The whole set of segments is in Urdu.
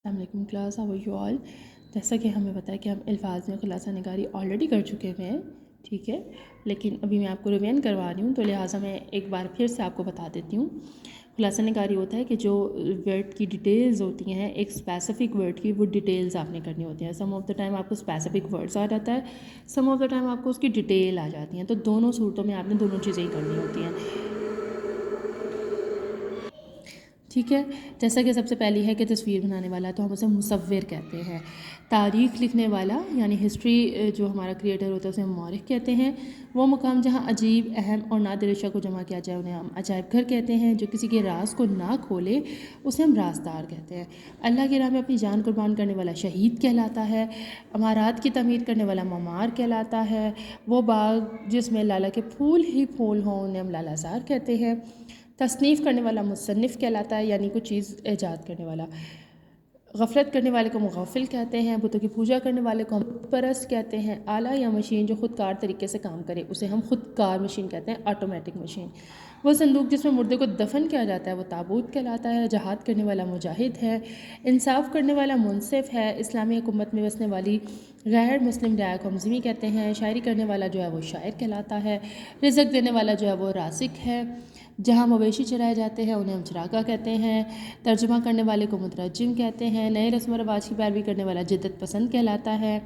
السلام علیکم class, how are you all? جیسا کہ ہمیں پتہ ہے کہ ہم الفاظ میں خلاصہ نگاری آلریڈی کر چکے ہوئے ہیں، ٹھیک ہے، لیکن ابھی میں آپ کو ریوین کروا رہی ہوں تو لہٰذا میں ایک بار پھر سے آپ کو بتا دیتی ہوں۔ خلاصہ نگاری ہوتا ہے کہ جو ورڈ کی ڈیٹیلز ہوتی ہیں، ایک اسپیسیفک ورڈ کی وہ ڈیٹیلز آپ نے کرنی ہوتی ہیں۔ سم آف دا ٹائم آپ کو اسپیسیفک ورڈز آ جاتا ہے، سم آف دا ٹائم آپ کو اس کی ڈیٹیل آ جاتی ہیں، تو دونوں صورتوں میں آپ نے دونوں چیزیں ہی کرنی ہوتی ہیں، ٹھیک ہے۔ جیسا کہ سب سے پہلی ہے کہ تصویر بنانے والا، تو ہم اسے مصور کہتے ہیں۔ تاریخ لکھنے والا یعنی ہسٹری جو ہمارا کریٹر ہوتا ہے اسے ہم مورخ کہتے ہیں۔ وہ مقام جہاں عجیب، اہم اور نادر اشیاء کو جمع کیا جائے انہیں ہم عجائب گھر کہتے ہیں۔ جو کسی کے راز کو نہ کھولے اسے ہم رازدار کہتے ہیں۔ اللہ کی راہ میں اپنی جان قربان کرنے والا شہید کہلاتا ہے۔ عمارات کی تعمیر کرنے والا معمار کہلاتا ہے۔ وہ باغ جس میں لالہ کے پھول ہی پھول ہوں انہیں ہم لالہ زار کہتے ہیں۔ تصنیف کرنے والا مصنف کہلاتا ہے، یعنی کوئی چیز ایجاد کرنے والا۔ غفلت کرنے والے کو مغفل کہتے ہیں۔ بتوں کی پوجا کرنے والے کو ہم بت پرست کہتے ہیں۔ آلہ یا مشین جو خود کار طریقے سے کام کرے اسے ہم خود کار مشین کہتے ہیں، آٹومیٹک مشین۔ وہ صندوق جس میں مردے کو دفن کیا جاتا ہے وہ تابوت کہلاتا ہے۔ جہاد کرنے والا مجاہد ہے۔ انصاف کرنے والا منصف ہے۔ اسلامی حکومت میں بسنے والی غیر مسلم رعایا کو ہم ذمہ کہتے ہیں۔ شاعری کرنے والا جو ہے وہ شاعر کہلاتا ہے۔ رزق دینے والا جو ہے وہ رازق ہے۔ جہاں مویشی چرائے جاتے ہیں انہیں ہم چراگاہ کہتے ہیں۔ ترجمہ کرنے والے کو مترجم کہتے ہیں۔ نئے رسم و رواج کی پیروی کرنے والا جدت پسند کہلاتا ہے۔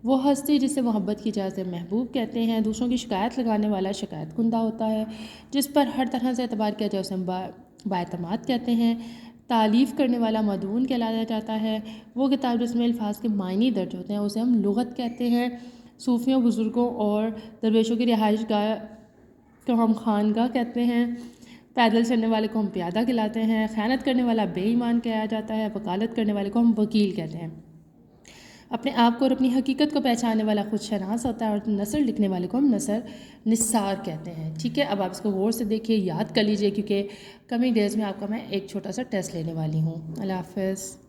وہ ہستی جس سے محبت کی جائے اسے محبوب کہتے ہیں۔ دوسروں کی شکایت لگانے والا شکایت کنندہ ہوتا ہے۔ جس پر ہر طرح سے اعتبار کیا جائے اسے ہم بااعتماد کہتے ہیں۔ تعلیف کرنے والا مدون کہلایا جاتا ہے۔ وہ کتاب جس میں الفاظ کے معنی درج ہوتے ہیں اسے ہم لغت کہتے ہیں۔ صوفیوں، بزرگوں اور درویشوں کی رہائش گاہ کو ہم خانگاہ کہتے ہیں۔ پیدل چلنے والے کو ہم پیادہ کہلاتے ہیں۔ خیانت کرنے والا بے ایمان کہا جاتا ہے۔ وکالت کرنے والے کو ہم وکیل کہتے ہیں۔ اپنے آپ کو اور اپنی حقیقت کو پہچاننے والا خود شناس ہوتا ہے، اور نثر لکھنے والے کو ہم نثار کہتے ہیں، ٹھیک ہے۔ اب آپ اس کو غور سے دیکھیے، یاد کر لیجیے، کیونکہ کمنگ ڈیز میں آپ کا میں ایک چھوٹا سا ٹیسٹ لینے والی ہوں۔ اللہ حافظ۔